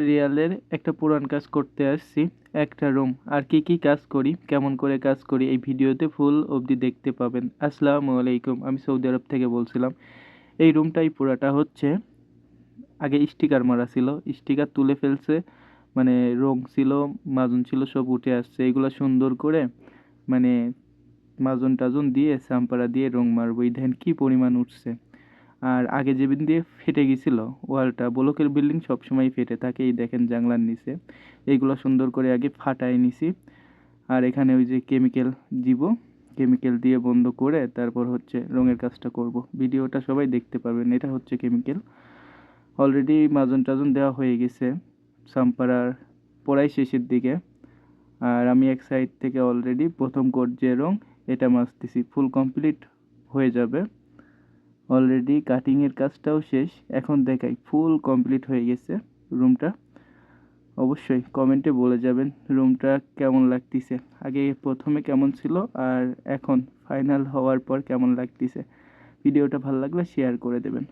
রিয়ালের একটা পুরান কাজ করতে আসছি, একটা রুম। আর কি কাজ করি, কেমন করে কাজ করি এই ভিডিওতে ফুল অবধি দেখতে পাবেন। আসসালামু আলাইকুম, আমি সৌদি আরব থেকে বলছিলাম। এই রুমটাই পুরাটা হচ্ছে আগে স্টিকার মারা ছিল, স্টিকার তুলে ফেলছে, মানে রং ছিল, মাজন ছিল, সব উঠে আসছে। এগুলো সুন্দর করে মানে মাজন টাজন দিয়ে সাম্পারা দিয়ে রং মারবো। এই দেখেন কি পরিমাণ উঠছে। আর আগে যেদিন দিয়ে ফেটে গেছিল ওয়ালটা, ব্লকের বিল্ডিং সবসময় ফেটে থাকে, এই দেখেন জানলার নিচে এইগুলো সুন্দর করে আগে ফাটাই নিছি। আর এখানে ওই যে কেমিক্যাল দিব, কেমিক্যাল দিয়ে বন্ধ করে তারপর হচ্ছে রঙের কাজটা করব। ভিডিওটা সবাই দেখতে পারবেন। এটা হচ্ছে কেমিক্যাল, অলরেডি মাজন টাজন দেওয়া হয়ে গেছে, সাম্পারার পড়াই শেষের দিকে। আর আমি এক সাইড থেকে অলরেডি প্রথম কোট যে রং এটা মাখতেছি, ফুল কমপ্লিট হয়ে যাবে। অলরেডি কাটিংয়ের কাজটাও শেষ, এখন দেখাই ফুল কমপ্লিট হয়ে গেছে রুমটা। অবশ্যই কমেন্টে বলে যাবেন রুমটা কেমন লাগতেছে, আগে প্রথমে কেমন ছিল আর এখন ফাইনাল হওয়ার পর কেমন লাগতেছে। ভিডিওটা ভালো লাগলে শেয়ার করে দেবেন।